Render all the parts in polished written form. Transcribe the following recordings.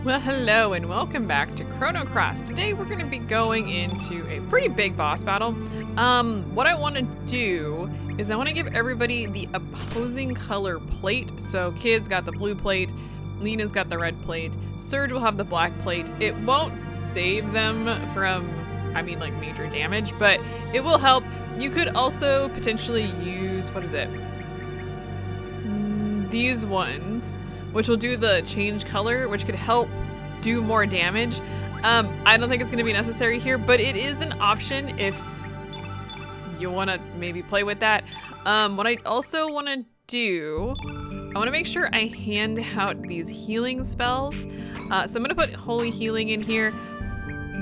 Well, hello and welcome back to Chrono Cross. Today we're going to be going into a pretty big boss battle. What I want to do is I want to give everybody the opposing color plate. So Kid's got the blue plate, Leena's got the red plate, Serge will have the black plate. It won't save them from, like major damage, but it will help. You could also potentially use, what is it? These ones, which will do the change color, which could help do more damage. I don't think it's gonna be necessary here, but it is an option if you wanna maybe play with that. What I also wanna do, I wanna make sure I hand out these healing spells. So I'm gonna put Holy Healing in here.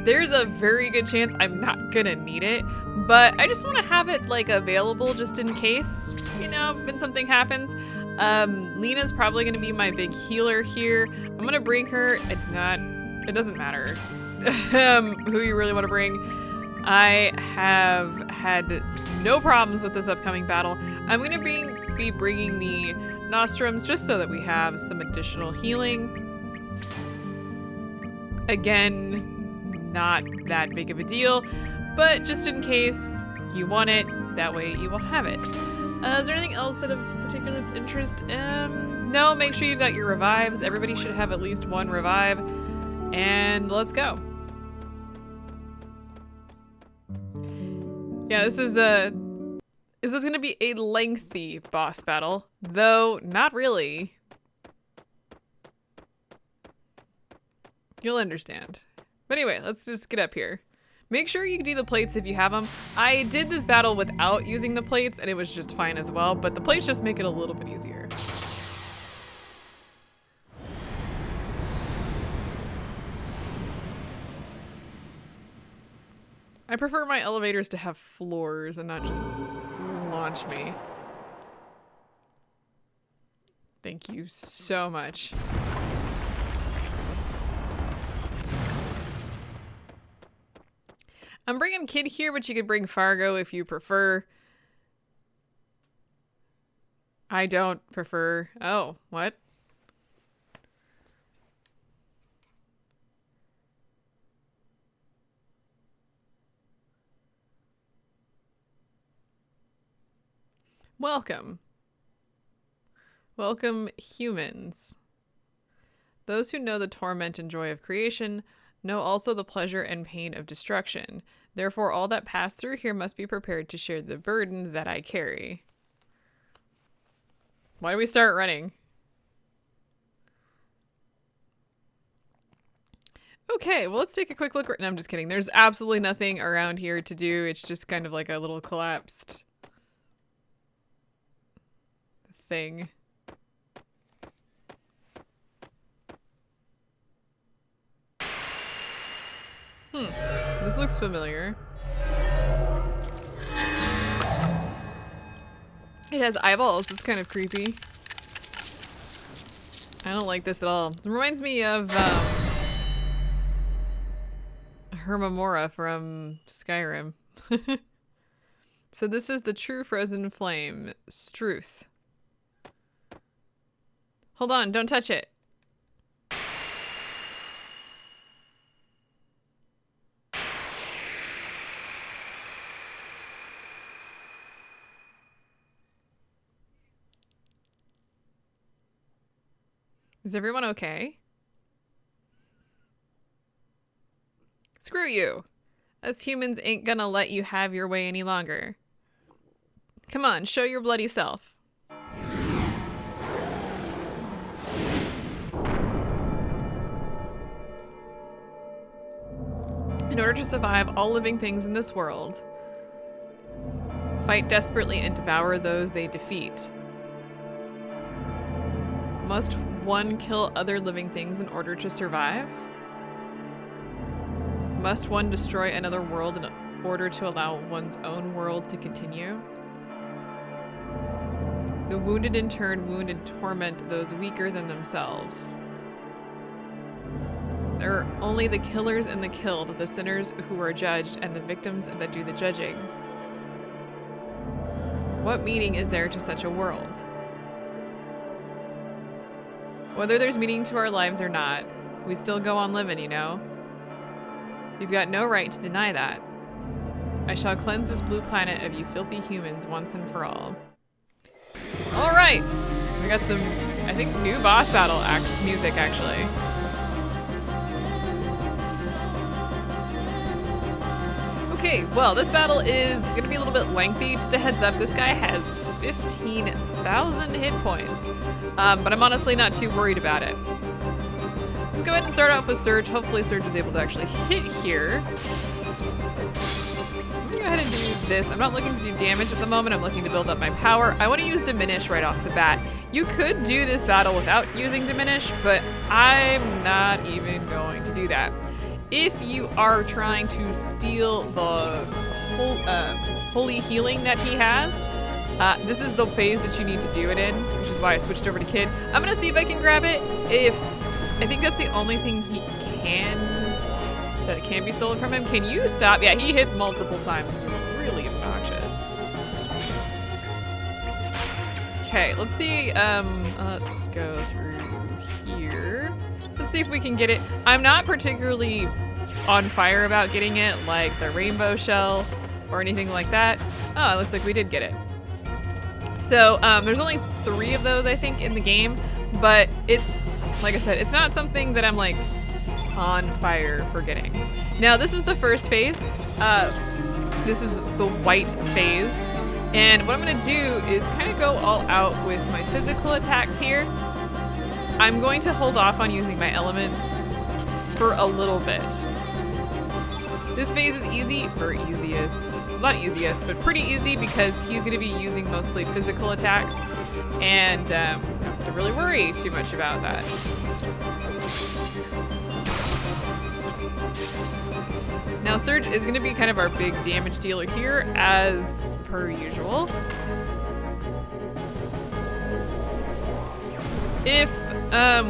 There's a very good chance I'm not gonna need it, but I just wanna have it like available just in case, when something happens. Leena's probably gonna be my big healer here. I'm gonna bring her. It doesn't matter who you really want to bring. I have had no problems with this upcoming battle. I'm gonna be bringing the Nostrums just so that we have some additional healing. Again, not that big of a deal, but just in case you want it, that way you will have it. Is there anything else that of particular interest? No, make sure you've got your revives. Everybody should have at least one revive. And let's go. Yeah, this is gonna be a lengthy boss battle, though not really. You'll understand. But anyway, let's just get up here. Make sure you do the plates if you have them. I did this battle without using the plates and it was just fine as well, but the plates just make it a little bit easier. I prefer my elevators to have floors and not just launch me. Thank you so much. I'm bringing Kid here, but you could bring Fargo if you prefer. I don't prefer. Oh, what? Welcome. Welcome, humans. Those who know the torment and joy of creation know also the pleasure and pain of destruction. Therefore, all that pass through here must be prepared to share the burden that I carry. Why do we start running? Okay, well, let's take a quick look. No, I'm just kidding. There's absolutely nothing around here to do. It's just kind of like a little collapsed thing. This looks familiar. It has eyeballs. It's kind of creepy. I don't like this at all. It reminds me of Hermamora from Skyrim. So this is the true frozen flame, Struth. Hold on, don't touch it. Is everyone okay? Screw you. Us humans ain't gonna let you have your way any longer. Come on, show your bloody self. In order to survive all living things in this world, fight desperately and devour those they defeat. Must one kill other living things in order to survive? Must one destroy another world in order to allow one's own world to continue? The wounded in turn wound and torment those weaker than themselves. There are only the killers and the killed, the sinners who are judged, and the victims that do the judging. What meaning is there to such a world? Whether there's meaning to our lives or not, We still go on living, you know? You've got no right to deny that. I shall cleanse this blue planet of you filthy humans once and for all. All right, we got some, I think, new boss battle music, actually. Okay, well, this battle is gonna be a little bit lengthy. Just a heads up, this guy has 15,000 hit points, but I'm honestly not too worried about it. Let's go ahead and start off with Serge. Hopefully Serge is able to actually hit here. I'm gonna go ahead and do this. I'm not looking to do damage at the moment. I'm looking to build up my power. I want to use Diminish right off the bat. You could do this battle without using Diminish, but I'm not even going to do that. If you are trying to steal the holy healing that he has, this is the phase that you need to do it in, which is why I switched over to Kid. I'm gonna see if I can grab it. I think that's the only thing that can be stolen from him. Can you stop? Yeah, he hits multiple times. It's really obnoxious. Okay, let's see. Let's go through here. Let's see if we can get it. I'm not particularly on fire about getting it, like the rainbow shell or anything like that. Oh, it looks like we did get it. So there's only 3 of those, I think, in the game, but it's, like I said, it's not something that I'm like on fire for getting. Now, this is the first phase. This is the white phase. And what I'm gonna do is kind of go all out with my physical attacks here. I'm going to hold off on using my elements for a little bit. This phase is easy, or easiest, not easiest, but pretty easy because he's gonna be using mostly physical attacks, and I don't have to really worry too much about that. Now Serge is gonna be kind of our big damage dealer here, as per usual. If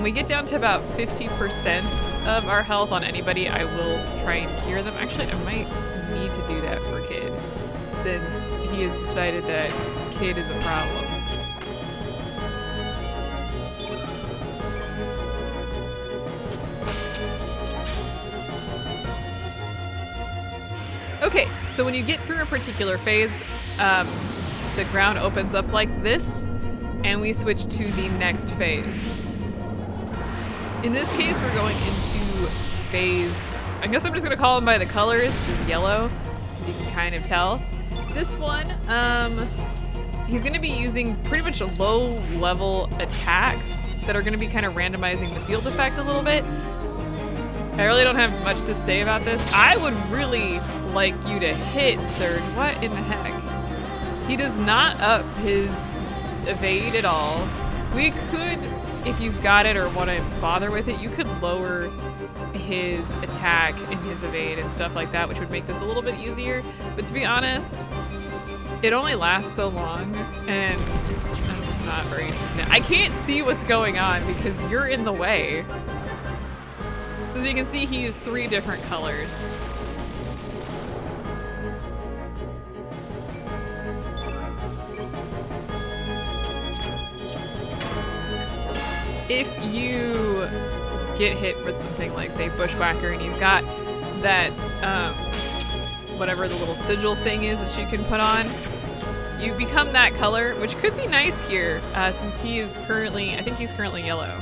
we get down to about 50% of our health on anybody, I will try and cure them. Actually, I might need to do that for Kid, since he has decided that Kid is a problem. Okay, so when you get through a particular phase, the ground opens up like this, and we switch to the next phase. In this case, we're going into phase, I guess I'm just gonna call them by the colors, which is yellow, as you can kind of tell. This one, he's gonna be using pretty much low level attacks that are gonna be kind of randomizing the field effect a little bit. I really don't have much to say about this. I would really like you to hit Serge. What in the heck? He does not up his evade at all. We could, if you've got it or want to bother with it, you could lower his attack and his evade and stuff like that, which would make this a little bit easier. But to be honest, it only lasts so long, and I'm just not very interested. I can't see what's going on because you're in the way. So as you can see, he used 3 different colors. If you get hit with something like, say, Bushwhacker, and you've got that, whatever the little sigil thing is that you can put on, you become that color, which could be nice here, since he is currently, I think he's currently yellow.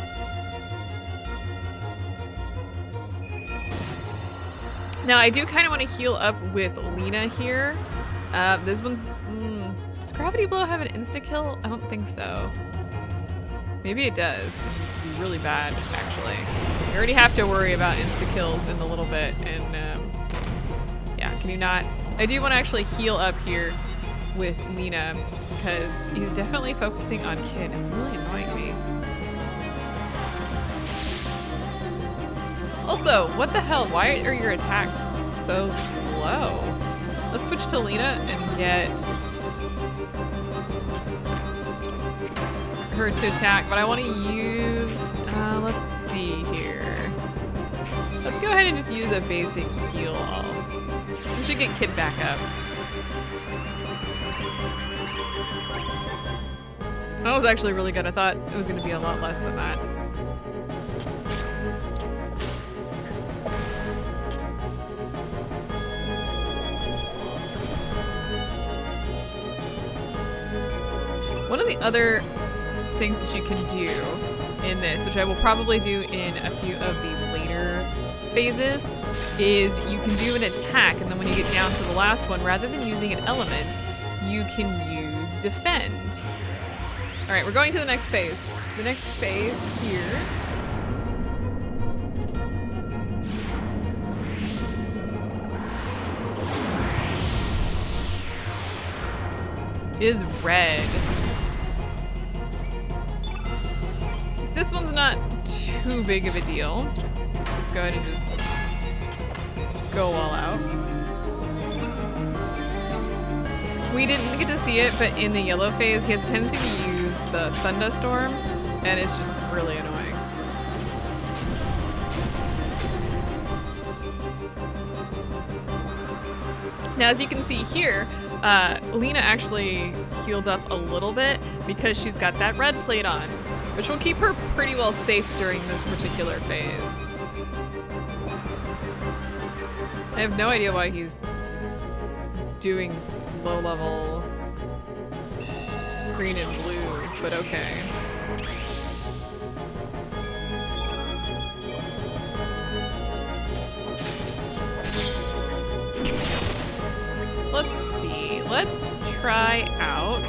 Now, I do kind of want to heal up with Leena here. This one's, does Gravity Blow have an insta-kill? I don't think so. Maybe it does. It'd be really bad, actually. You already have to worry about insta-kills in a little bit, and yeah, can you not? I do want to actually heal up here with Leena, because he's definitely focusing on Kid. It's really annoying me. Also, what the hell? Why are your attacks so slow? Let's switch to Leena and get her to attack, but I want to use, let's see here. Let's go ahead and just use a basic heal all. We should get Kid back up. That was actually really good. I thought it was going to be a lot less than that. One of the other things that you can do in this, which I will probably do in a few of the later phases, is you can do an attack, and then when you get down to the last one, rather than using an element, you can use defend. All right, we're going to the next phase. The next phase here is red. This one's not too big of a deal. So let's go ahead and just go all out. We didn't get to see it, but in the yellow phase, he has a tendency to use the thunderstorm, and it's just really annoying. Now, as you can see here, Leena actually healed up a little bit because she's got that red plate on, which will keep her pretty well safe during this particular phase. I have no idea why he's doing low level green and blue, but okay. Let's see, let's try out.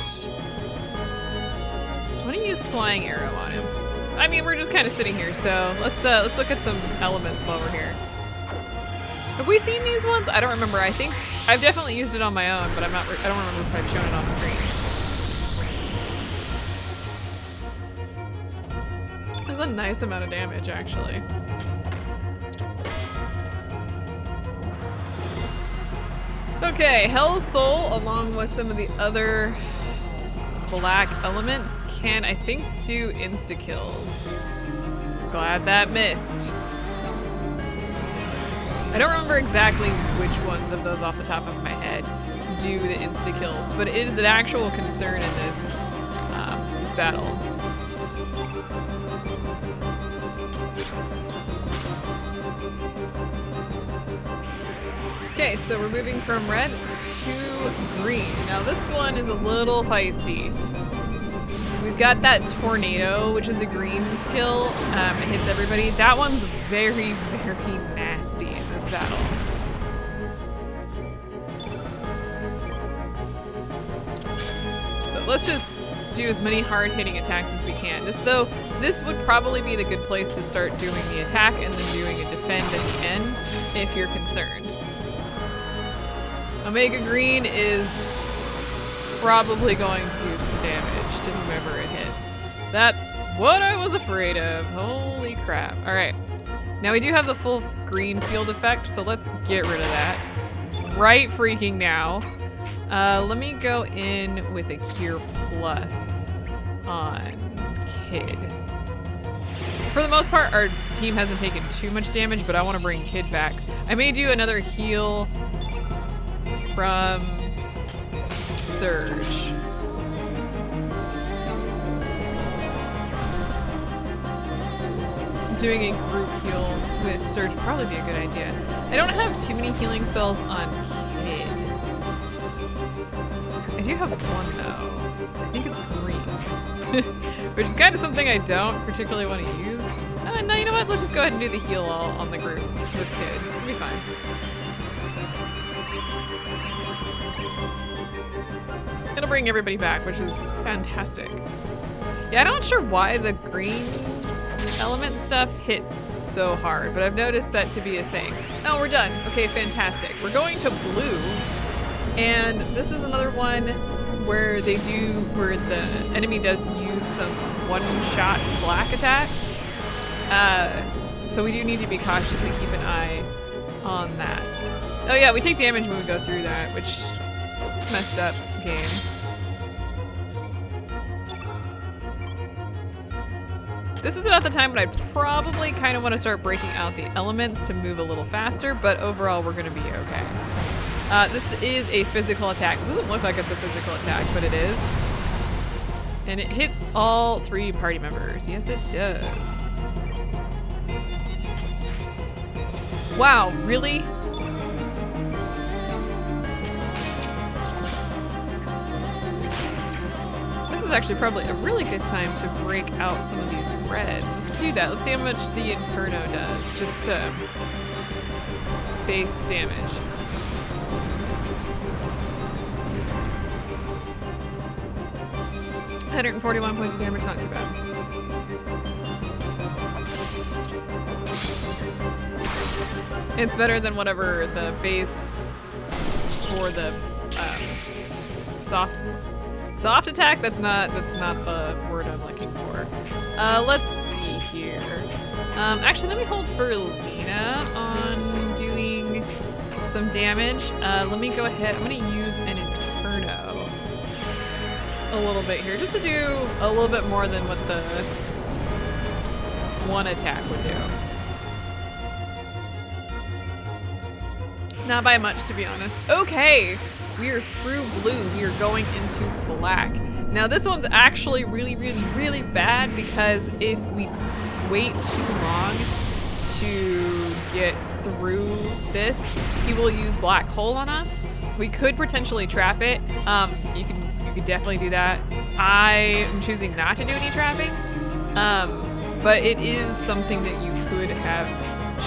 I want to use flying arrow on him. I mean, we're just kind of sitting here, so let's look at some elements while we're here. Have we seen these ones? I don't remember. I think I've definitely used it on my own, but I don't remember if I've shown it on screen. That's a nice amount of damage, actually. Okay, Hell's Soul, along with some of the other black elements, can, I think, do insta-kills. Glad that missed. I don't remember exactly which ones of those off the top of my head do the insta-kills, but it is an actual concern in this, this battle. Okay, so we're moving from red to green. Now this one is a little feisty. We've got that tornado, which is a green skill. It hits everybody. That one's very, very nasty in this battle. So let's just do as many hard-hitting attacks as we can. This would probably be the good place to start doing the attack and then doing a defend at the end if you're concerned. Omega Green is probably going to do some damage to whomever it hits. That's what I was afraid of. Holy crap. All right. Now we do have the full green field effect, so let's get rid of that. Right freaking now. Let me go in with a Cure Plus on Kid. For the most part, our team hasn't taken too much damage, but I want to bring Kid back. I may do another heal from Serge. Doing a group heal with Serge would probably be a good idea. I don't have too many healing spells on Kid. I do have one though. I think it's green. Which is kind of something I don't particularly want to use. No, you know what? Let's just go ahead and do the heal all on the group with Kid. It'll be fine. It'll bring everybody back, which is fantastic. Yeah, I'm not sure why the green element stuff hits so hard, but I've noticed that to be a thing. Oh, we're done. Okay, fantastic. We're going to blue, and this is another one where the enemy does use some one-shot black attacks. So we do need to be cautious and keep an eye on that. Oh yeah, we take damage when we go through that, which is messed up game. This is about the time when I'd probably kind of want to start breaking out the elements to move a little faster, but overall we're going to be okay. This is a physical attack. It doesn't look like it's a physical attack, but it is. And it hits all 3 party members. Yes, it does. Wow, really? This is actually probably a really good time to break out some of these reds. Let's do that. Let's see how much the Inferno does. Just base damage. $141 points of damage, not too bad. It's better than whatever the base for the soft attack. That's not the word I'm looking for. Let's see here. Actually, let me hold for Leena on doing some damage. Let me go ahead. I'm gonna use an Inferno a little bit here, just to do a little bit more than what the one attack would do. Not by much, to be honest. Okay, we are through blue. We are going into black. Now this one's actually really bad because if we wait too long to get through this, he will use black hole on us. We could potentially trap it. You could definitely do that. I am choosing not to do any trapping, but it is something that you could have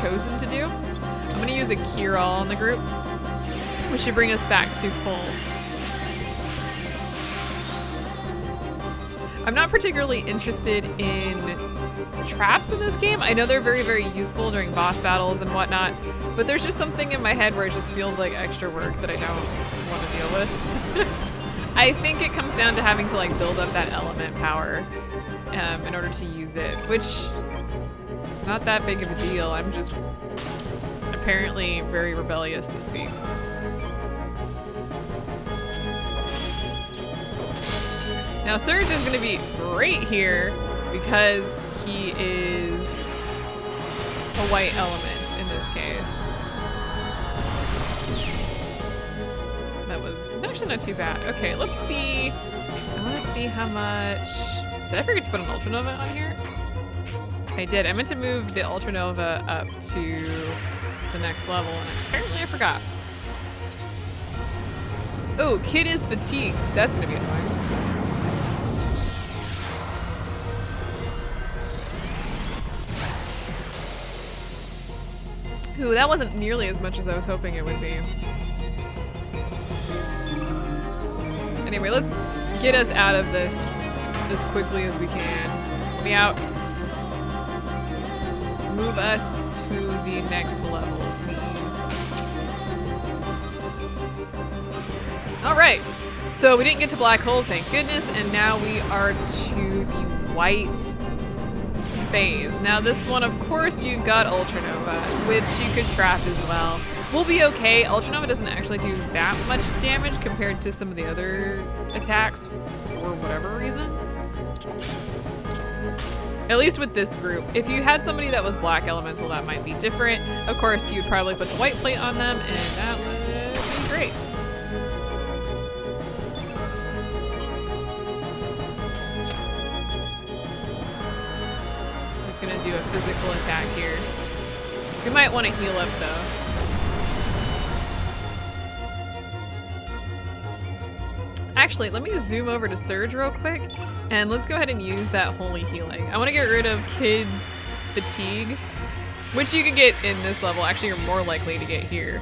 chosen to do. I'm gonna use a cure all in the group, which should bring us back to full. I'm not particularly interested in traps in this game. I know they're very useful during boss battles and whatnot, but there's just something in my head where it just feels like extra work that I don't want to deal with. I think it comes down to having to like build up that element power in order to use it, which it's not that big of a deal. I'm just apparently very rebellious this week. Now Serge is gonna be great here because he is a white element in this case. That was actually not too bad. Okay, let's see. I wanna see how much, did I forget to put an Ultranova on here? I did. I meant to move the Ultranova up to the next level, and apparently I forgot. Oh, Kid is fatigued. That's gonna be annoying. Ooh, that wasn't nearly as much as I was hoping it would be. Anyway, let's get us out of this as quickly as we can. Be out. Move us to the next level, please. All right, so we didn't get to black hole, thank goodness, and now we are to the white phase. Now this one, of course, you've got Ultranova, which you could trap as well. We'll be okay. Ultranova doesn't actually do that much damage compared to some of the other attacks for whatever reason. At least with this group. If you had somebody that was black elemental, that might be different. Of course, you'd probably put the white plate on them, and that would be great. Just gonna do a physical attack here. We might want to heal up though. Actually, let me zoom over to Serge real quick, and let's go ahead and use that holy healing. I want to get rid of Kid's fatigue, which you can get in this level. Actually, you're more likely to get here.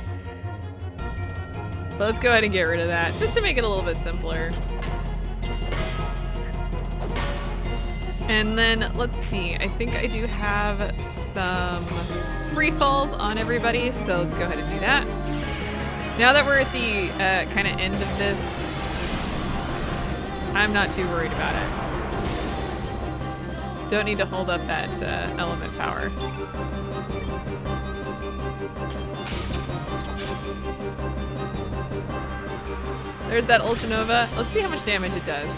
But let's go ahead and get rid of that, just to make it a little bit simpler. And then, let's see, I think I do have some free falls on everybody, so let's go ahead and do that. Now that we're at the kind of end of this, I'm not too worried about it. Don't need to hold up that element power. There's that Ultranova. Let's see how much damage it does.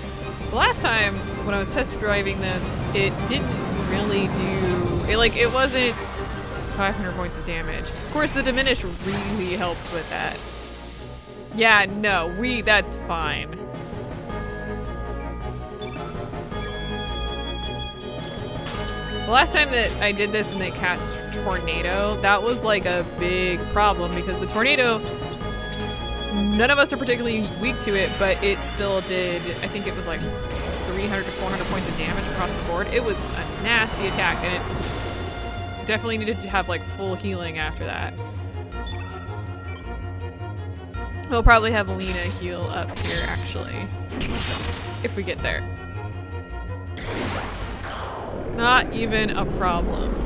The last time when I was test driving this, it didn't really do, it wasn't 500 points of damage. Of course, the diminish really helps with that. Yeah, no, that's fine. The last time that I did this and they cast Tornado, that was like a big problem because the Tornado, none of us are particularly weak to it, but it still did, I think it was like 3 300 to 400 points of damage across the board. It was a nasty attack, and it definitely needed to have like full healing after that. We'll probably have Leena heal up here, actually, if we get there. Not even a problem.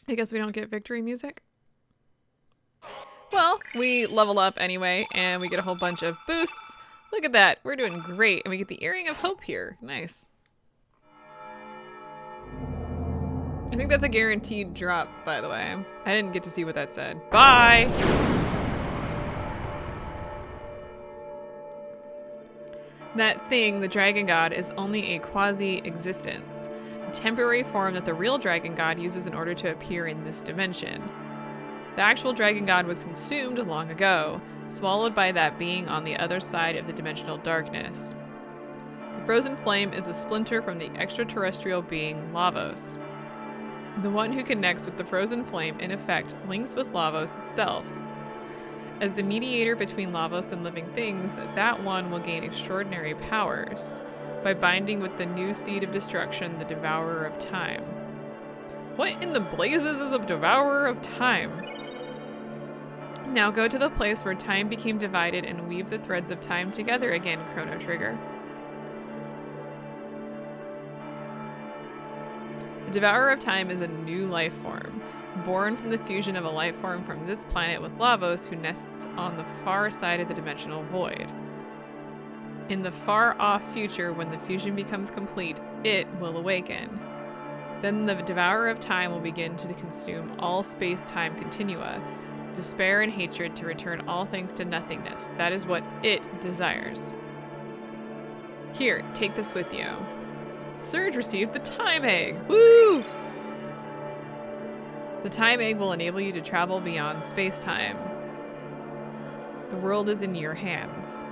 I guess we don't get victory music. Well, we level up anyway, and we get a whole bunch of boosts. Look at that. We're doing great. And we get the Earring of Hope here. Nice. I think that's a guaranteed drop, by the way. I didn't get to see what that said. Bye! That thing, the Dragon God, is only a quasi-existence. A temporary form that the real Dragon God uses in order to appear in this dimension. The actual Dragon God was consumed long ago, swallowed by that being on the other side of the dimensional darkness. The frozen flame is a splinter from the extraterrestrial being Lavos. The one who connects with the frozen flame, in effect, links with Lavos itself. As the mediator between Lavos and living things, that one will gain extraordinary powers by binding with the new seed of destruction, the Devourer of Time. What in the blazes is a Devourer of Time? Now go to the place where time became divided and weave the threads of time together again, Chrono Trigger. The Devourer of Time is a new life form, born from the fusion of a life form from this planet with Lavos, who nests on the far side of the dimensional void. In the far-off future, when the fusion becomes complete, it will awaken. Then the Devourer of Time will begin to consume all space-time continua, despair and hatred to return all things to nothingness. That is what it desires. Here, take this with you. Serge received the Time Egg! Woo! The Time Egg will enable you to travel beyond space-time. The world is in your hands.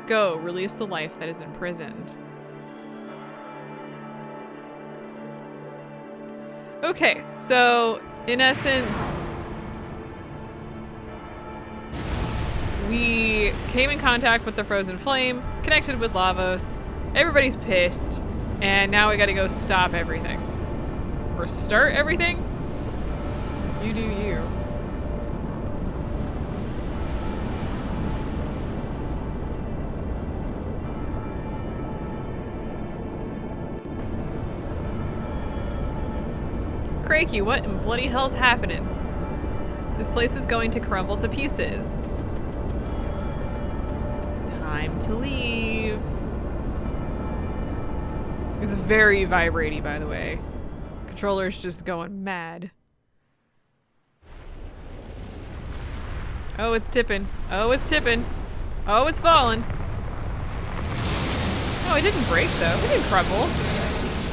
Go, release the life that is imprisoned. Okay, so in essence, we came in contact with the frozen flame, connected with Lavos, everybody's pissed, and now we gotta go stop everything. Or start everything? You do you. Crikey, what in bloody hell's happening? This place is going to crumble to pieces. Time to leave. It's very vibraty, by the way. Controller's just going mad. Oh, it's tipping. Oh, it's tipping. Oh, it's falling. Oh, it didn't break, though. It didn't crumble. I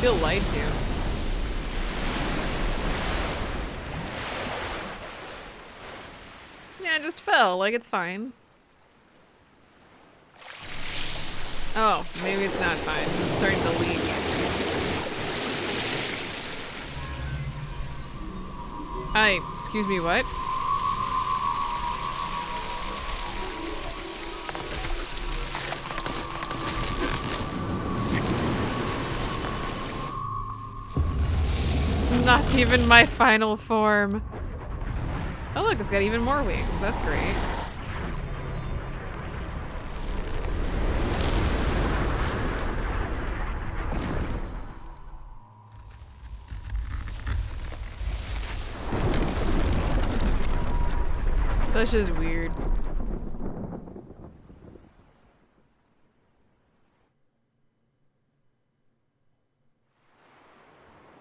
feel lied to. Yeah, it just fell. Like, it's fine. Oh, maybe it's not fine. It's starting to leak. Excuse me, what? It's not even my final form. Oh look, it's got even more wings. That's great. That's just weird.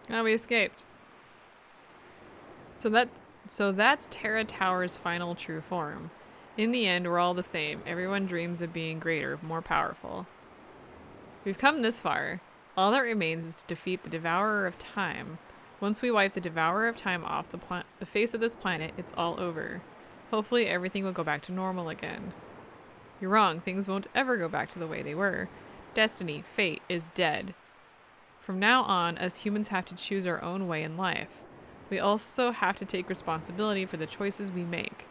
Oh, we escaped. So that's Terra Tower's final true form. In the end, we're all the same. Everyone dreams of being greater, more powerful. We've come this far. All that remains is to defeat the Devourer of Time. Once we wipe the Devourer of Time off the face of this planet, it's all over. Hopefully everything will go back to normal again. You're wrong. Things won't ever go back to the way they were. Destiny, fate, is dead. From now on, us humans have to choose our own way in life. We also have to take responsibility for the choices we make.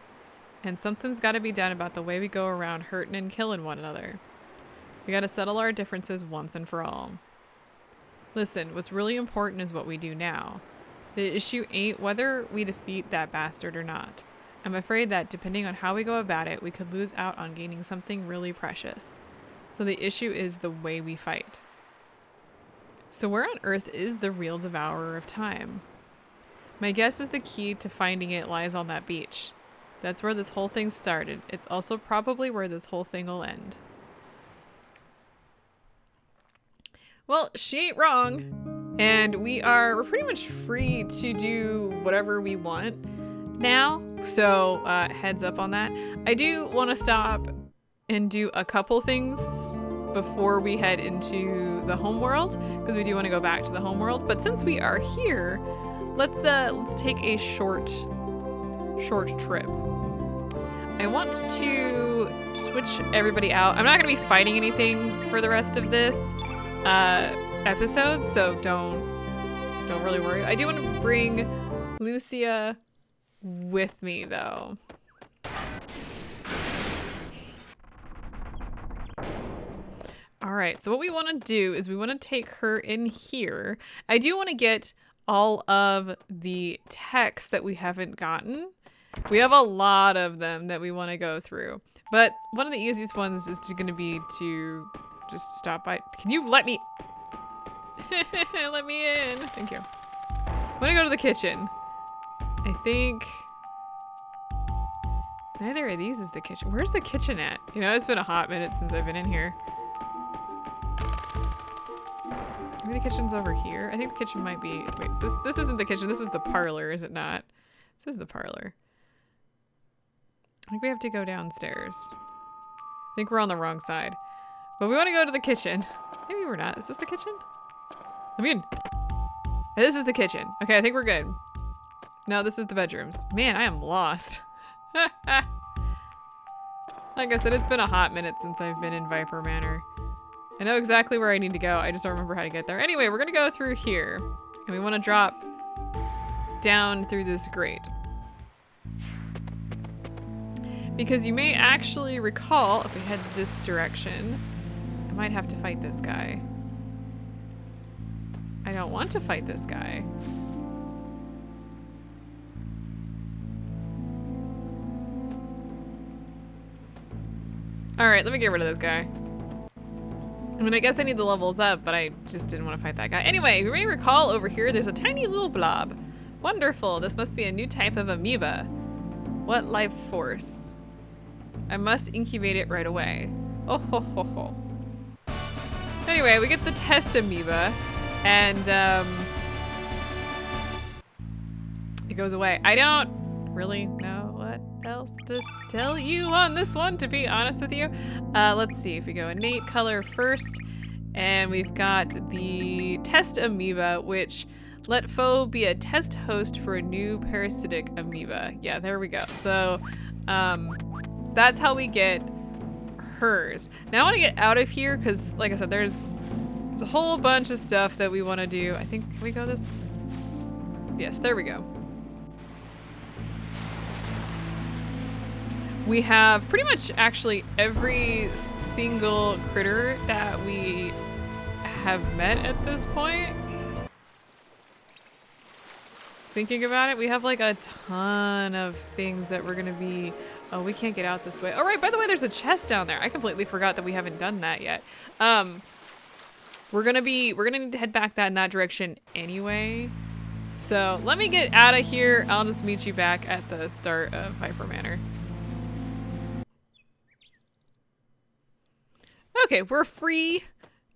And something's got to be done about the way we go around hurting and killing one another. We got to settle our differences once and for all. Listen, what's really important is what we do now. The issue ain't whether we defeat that bastard or not. I'm afraid that, depending on how we go about it, we could lose out on gaining something really precious. So the issue is the way we fight. So where on earth is the real Devourer of Time? My guess is the key to finding it lies on that beach. That's where this whole thing started. It's also probably where this whole thing will end. Well, she ain't wrong. And we're pretty much free to do whatever we want now. So heads up on that. I do want to stop and do a couple things before we head into the homeworld, because we do want to go back to the homeworld. But since we are here, let's take a short trip. I want to switch everybody out. I'm not going to be fighting anything for the rest of this episode, so don't really worry. I do want to bring Luccia with me, though. All right, so what we want to do is we want to take her in here. I do want to get all of the texts that we haven't gotten. We have a lot of them that we want to go through, but one of the easiest ones is going to be to just stop by. Can you let me let me in? Thank you. I want to go to the kitchen. I think neither of these is the kitchen. Where's the kitchen at? You know, it's been a hot minute since I've been in here. Maybe the kitchen's over here. I think the kitchen might be, wait, so this isn't the kitchen. This is the parlor, is it not? This is the parlor. I think we have to go downstairs. I think we're on the wrong side. But we want to go to the kitchen. Maybe we're not. Is this the kitchen? I mean, this is the kitchen. Okay, I think we're good. No, this is the bedrooms. Man, I am lost. Like I said, it's been a hot minute since I've been in Viper Manor. I know exactly where I need to go. I just don't remember how to get there. Anyway, we're gonna go through here. And we want to drop down through this grate. Because you may actually recall, if we head this direction, I might have to fight this guy. I don't want to fight this guy. All right, let me get rid of this guy. I mean, I guess I need the levels up, but I just didn't want to fight that guy. Anyway, you may recall over here, there's a tiny little blob. Wonderful, this must be a new type of amoeba. What life force? I must incubate it right away. Oh ho ho ho. Anyway, we get the test amoeba, and it goes away. I don't really know what else to tell you on this one, to be honest with you. Let's see if we go innate color first, and we've got the test amoeba, which let foe be a test host for a new parasitic amoeba. Yeah, there we go. So that's how we get hers. Now I want to get out of here because, like I said, there's a whole bunch of stuff that we want to do. I think, can we go this? Yes, there we go. We have pretty much actually every single critter that we have met at this point. Thinking about it, we have like a ton of things that we're gonna be. Oh, we can't get out this way. All right, by the way, there's a chest down there. I completely forgot that we haven't done that yet. We're gonna need to head back in that direction anyway. So let me get out of here. I'll just meet you back at the start of Viper Manor. Okay, we're free.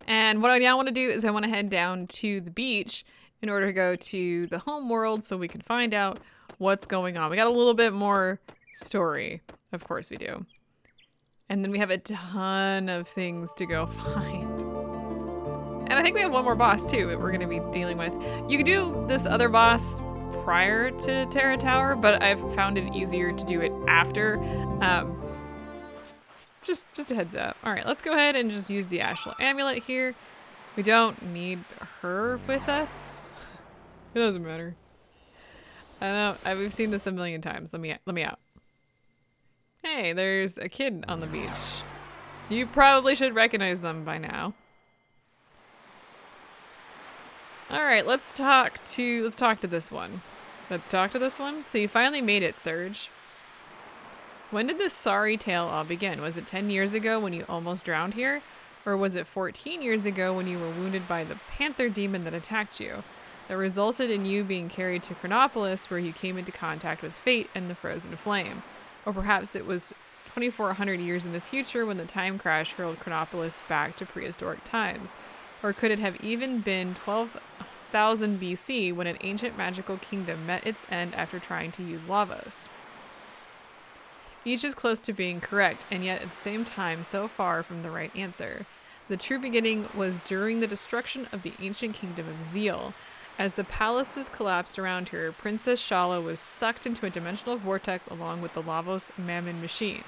And what I now want to do is I want to head down to the beach in order to go to the home world so we can find out what's going on. We got a little bit more story. Of course we do. And then we have a ton of things to go find. And I think we have one more boss too that we're going to be dealing with. You could do this other boss prior to Terra Tower, but I've found it easier to do it after. Just a heads up. All right, let's go ahead and just use the Asheville Amulet here. We don't need her with us. It doesn't matter. I know. We've seen this a million times. Let me out. Hey, there's a kid on the beach. You probably should recognize them by now. All right, let's talk to this one. So you finally made it, Serge. When did this sorry tale all begin? Was it 10 years ago when you almost drowned here? Or was it 14 years ago when you were wounded by the panther demon that attacked you? That resulted in you being carried to Chronopolis, where you came into contact with fate and the frozen flame. Or perhaps it was 2,400 years in the future when the time crash hurled Chronopolis back to prehistoric times. Or could it have even been 12,000 BC when an ancient magical kingdom met its end after trying to use Lavos? Each is close to being correct, and yet at the same time so far from the right answer. The true beginning was during the destruction of the ancient kingdom of Zeal. As the palaces collapsed around her, Princess Shala was sucked into a dimensional vortex along with the Lavos Mammon machine.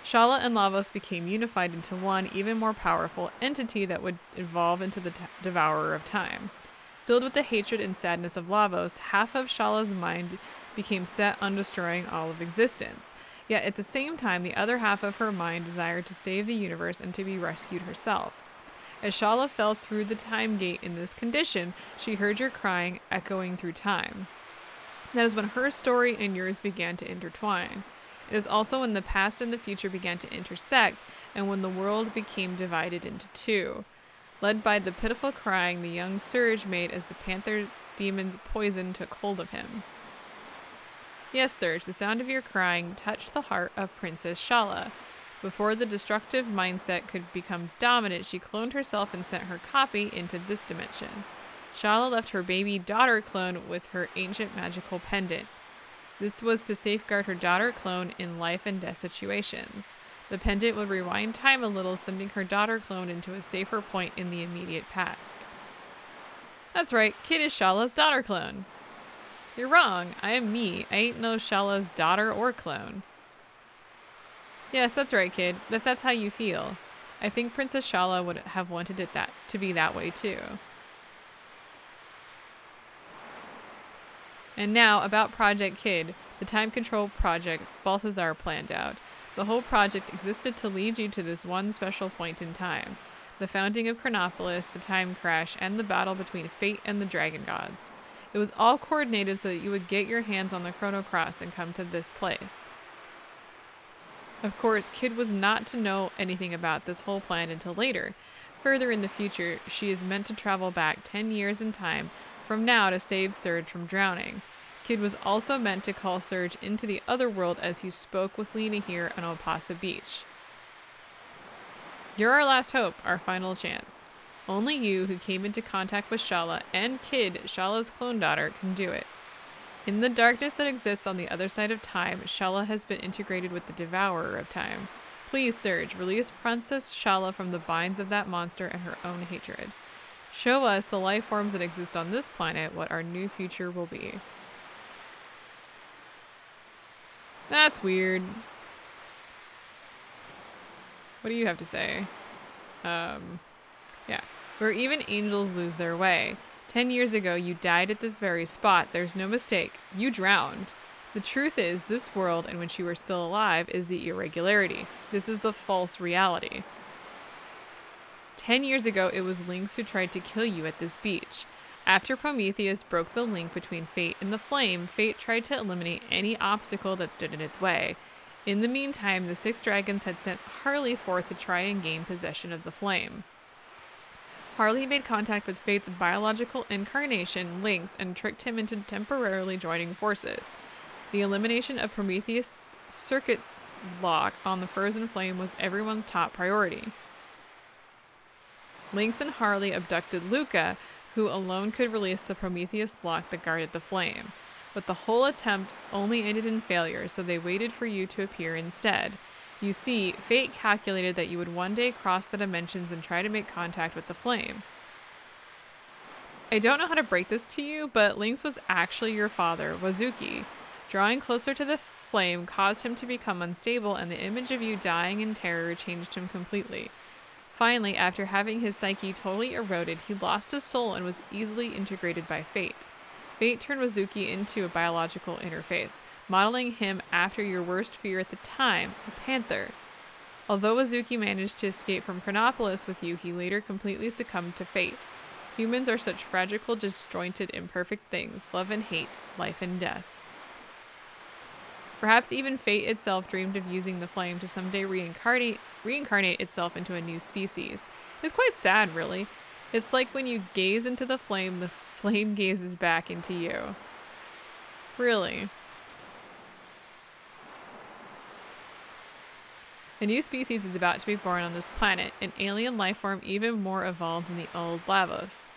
Shala and Lavos became unified into one, even more powerful entity that would evolve into the Devourer of Time. Filled with the hatred and sadness of Lavos, half of Shala's mind became set on destroying all of existence. Yet at the same time, the other half of her mind desired to save the universe and to be rescued herself. As Shala fell through the time gate in this condition, she heard your crying echoing through time. That is when her story and yours began to intertwine. It is also when the past and the future began to intersect, and when the world became divided into two. Led by the pitiful crying the young Serge made as the panther demon's poison took hold of him. Yes, Serge, the sound of your crying touched the heart of Princess Shala. Before the destructive mindset could become dominant, she cloned herself and sent her copy into this dimension. Shala left her baby daughter clone with her ancient magical pendant. This was to safeguard her daughter clone in life and death situations. The pendant would rewind time a little, sending her daughter clone into a safer point in the immediate past. That's right, Kid is Shala's daughter clone. You're wrong. I am me. I ain't no Shala's daughter or clone. Yes, that's right, kid. If that's how you feel. I think Princess Shala would have wanted it to be that way too. And now, about Project Kid, the time control project Balthazar planned out. The whole project existed to lead you to this one special point in time. The founding of Chronopolis, the time crash, and the battle between fate and the dragon gods. It was all coordinated so that you would get your hands on the Chrono Cross and come to this place. Of course, Kid was not to know anything about this whole plan until later. Further in the future, she is meant to travel back 10 years in time from now to save Serge from drowning. Kid was also meant to call Serge into the other world as he spoke with Leena here on Opasa Beach. You're our last hope, our final chance. Only you, who came into contact with Shala and Kid, Shala's clone daughter, can do it. In the darkness that exists on the other side of time, Shala has been integrated with the Devourer of Time. Please, Serge, release Princess Shala from the binds of that monster and her own hatred. Show us, the life forms that exist on this planet, what our new future will be. That's weird. What do you have to say? Yeah. Where even angels lose their way. 10 years ago, you died at this very spot. There's no mistake. You drowned. The truth is, this world in which you are still alive is the irregularity. This is the false reality. 10 years ago, it was Lynx who tried to kill you at this beach. After Prometheus broke the link between fate and the flame, fate tried to eliminate any obstacle that stood in its way. In the meantime, the 6 dragons had sent Harley forth to try and gain possession of the flame. Harley made contact with Fate's biological incarnation, Lynx, and tricked him into temporarily joining forces. The elimination of Prometheus' circuit lock on the frozen flame was everyone's top priority. Lynx and Harley abducted Luccia, who alone could release the Prometheus lock that guarded the flame. But the whole attempt only ended in failure, so they waited for you to appear instead. You see, fate calculated that you would one day cross the dimensions and try to make contact with the flame. I don't know how to break this to you, but Lynx was actually your father, Wazuki. Drawing closer to the flame caused him to become unstable, and the image of you dying in terror changed him completely. Finally, after having his psyche totally eroded, he lost his soul and was easily integrated by fate. Fate turned Wazuki into a biological interface, modeling him after your worst fear at the time, a panther. Although Wazuki managed to escape from Chronopolis with you, he later completely succumbed to fate. Humans are such fragile, disjointed, imperfect things, love and hate, life and death. Perhaps even fate itself dreamed of using the flame to someday reincarnate itself into a new species. It's quite sad, really. It's like when you gaze into the flame gazes back into you. Really. A new species is about to be born on this planet, an alien life form even more evolved than the old Lavos.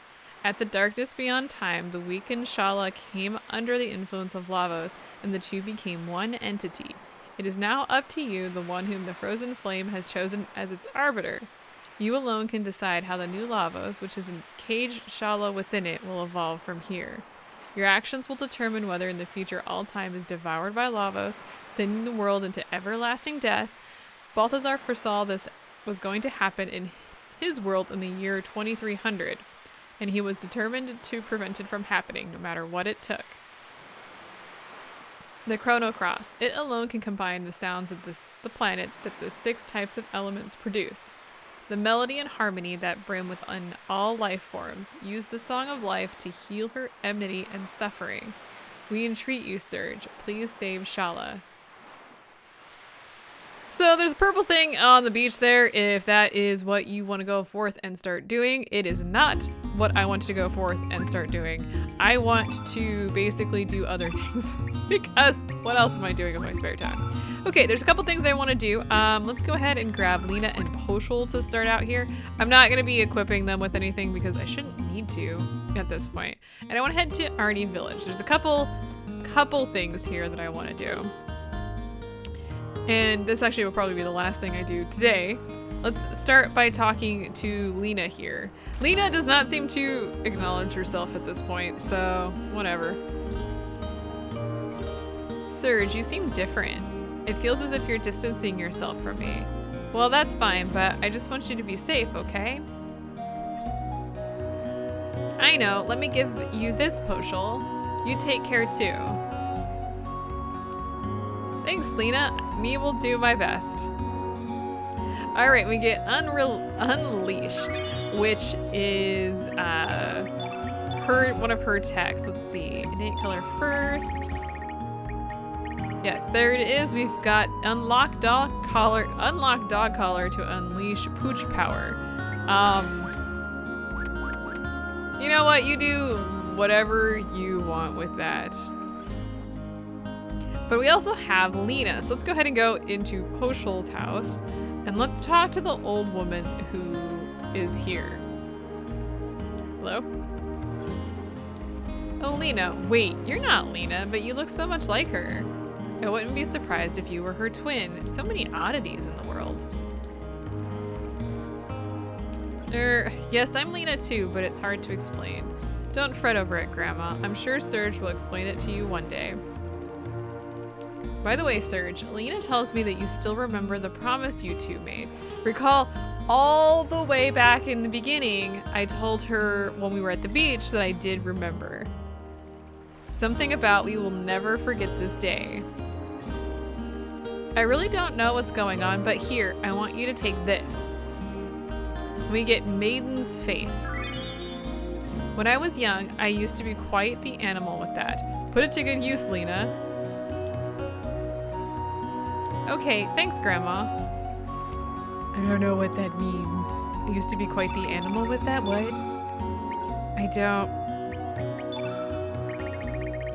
At the darkness beyond time, the weakened Shala came under the influence of Lavos, and the two became one entity. It is now up to you, the one whom the frozen flame has chosen as its arbiter. You alone can decide how the new Lavos, which is a caged Shala within it, will evolve from here. Your actions will determine whether in the future all time is devoured by Lavos, sending the world into everlasting death. Balthazar foresaw this was going to happen in his world in the year 2300, and he was determined to prevent it from happening, no matter what it took. The Chrono Cross. It alone can combine the sounds of the planet that the 6 types of elements produce. The melody and harmony that brim within all life forms. Use the song of life to heal her enmity and suffering. We entreat you, Serge. Please save Shala. So there's a purple thing on the beach there, if that is what you want to go forth and start doing. It is not what I want to go forth and start doing. I want to basically do other things because what else am I doing in my spare time? Okay, there's a couple things I want to do. Let's go ahead and grab Leena and Poshul to start out here. I'm not going to be equipping them with anything because I shouldn't need to at this point. And I want to head to Arni village. There's a couple things here that I want to do. And this actually will probably be the last thing I do today. Let's start by talking to Leena here. Leena does not seem to acknowledge herself at this point, so whatever. Serge, you seem different. It feels as if you're distancing yourself from me. Well, that's fine, but I just want you to be safe, okay? I know, let me give you this, Poshul. You take care too. Thanks, Leena. Me will do my best. All right, we get Unleashed, which is one of her attacks. Let's see, innate color first. Yes, there it is. We've got Unlock Dog Collar to unleash Pooch Power. You know what? You do whatever you want with that. But we also have Leena, so let's go ahead and go into Poshul's house, and let's talk to the old woman who is here. Hello? Oh, Leena. Wait, you're not Leena, but you look so much like her. I wouldn't be surprised if you were her twin. So many oddities in the world. Yes, I'm Leena too, but it's hard to explain. Don't fret over it, Grandma. I'm sure Serge will explain it to you one day. By the way, Serge, Leena tells me that you still remember the promise you two made. Recall all the way back in the beginning, I told her when we were at the beach that I did remember. Something about we will never forget this day. I really don't know what's going on, but here, I want you to take this. We get Maiden's Faith. When I was young, I used to be quite the animal with that. Put it to good use, Leena. Okay, thanks, Grandma. I don't know what that means. I used to be quite the animal with that, what?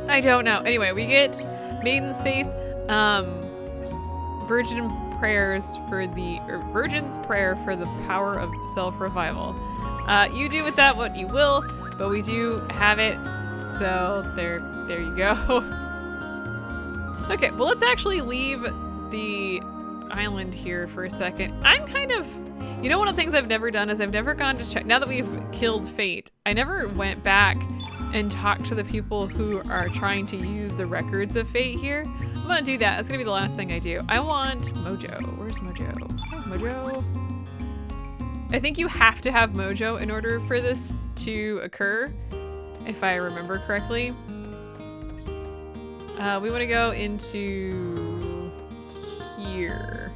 I don't know. Anyway, we get Maiden's Faith, Virgin's Prayer for the power of self-revival. You do with that what you will, but we do have it, so there you go. Okay, well, let's actually leave the island here for a second. I'm kind of, you know, one of the things I've never done is I've never gone to check, now that we've killed Fate, I never went back and talked to the people who are trying to use the records of Fate here. I'm gonna do that. That's gonna be the last thing I do. I want Mojo. Where's Mojo? Mojo. I think you have to have Mojo in order for this to occur, if I remember correctly. We want to go into here.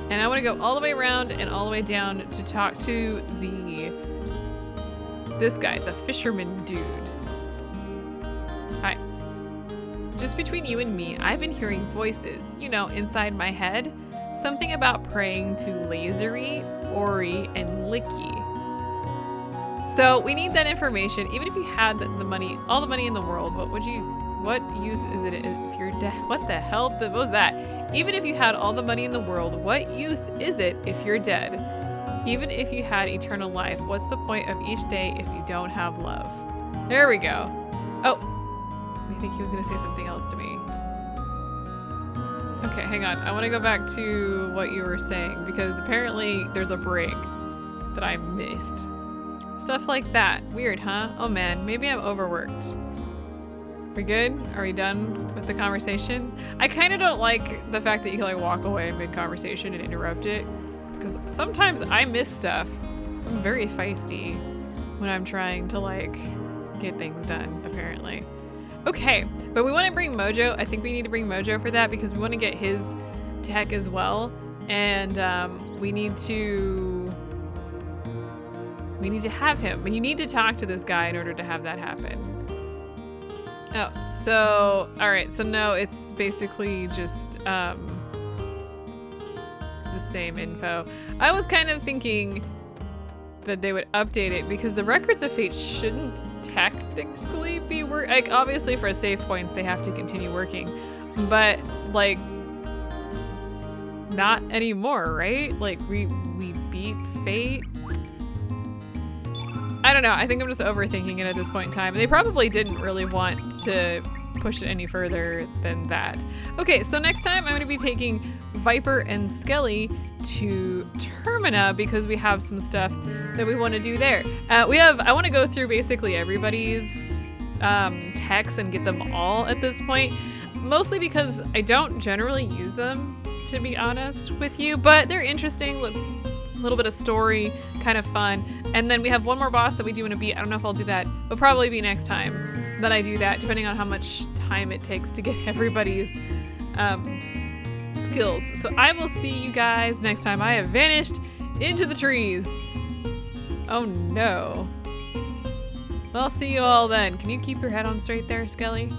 And I want to go all the way around and all the way down to talk to this guy, the fisherman dude. Hi. Just between you and me, I've been hearing voices, you know, inside my head. Something about praying to Lasery, Ori, and Licky. So we need that information. Even if you had the money, all the money in the world, what use is it if you're dead? What the hell? What was that? Even if you had all the money in the world, what use is it if you're dead? Even if you had eternal life, what's the point of each day if you don't have love? There we go. Oh, I think he was gonna say something else to me. Okay, hang on. I wanna go back to what you were saying because apparently there's a break that I missed. Stuff like that. Weird, huh? Oh man, maybe I'm overworked. We good? Are we done with the conversation? I kind of don't like the fact that you can like walk away mid-conversation and interrupt it. Because sometimes I miss stuff. I'm very feisty when I'm trying to like get things done, apparently. Okay, but we want to bring Mojo. I think we need to bring Mojo for that because we want to get his tech as well. And we need to have him. But you need to talk to this guy in order to have that happen. Oh, so, all right. So no, it's basically just the same info. I was kind of thinking that they would update it because the Records of Fate shouldn't technically be like obviously for save points they have to continue working, but like not anymore, right? Like we beat Fate. I don't know. I think I'm just overthinking it at this point in time. They probably didn't really want to push it any further than that. Okay, so next time I'm going to be taking Viper and Skelly to Termina because we have some stuff that we want to do there. I want to go through basically everybody's techs and get them all at this point, mostly because I don't generally use them, to be honest with you, but they're interesting. Look, a little bit of story, kind of fun. And then we have one more boss that we do want to beat. I don't know if I'll do that. It'll probably be next time that I do that, depending on how much time it takes to get everybody's skills. So I will see you guys next time. I have vanished into the trees. Oh no. Well, I'll see you all then. Can you keep your head on straight there, Skelly?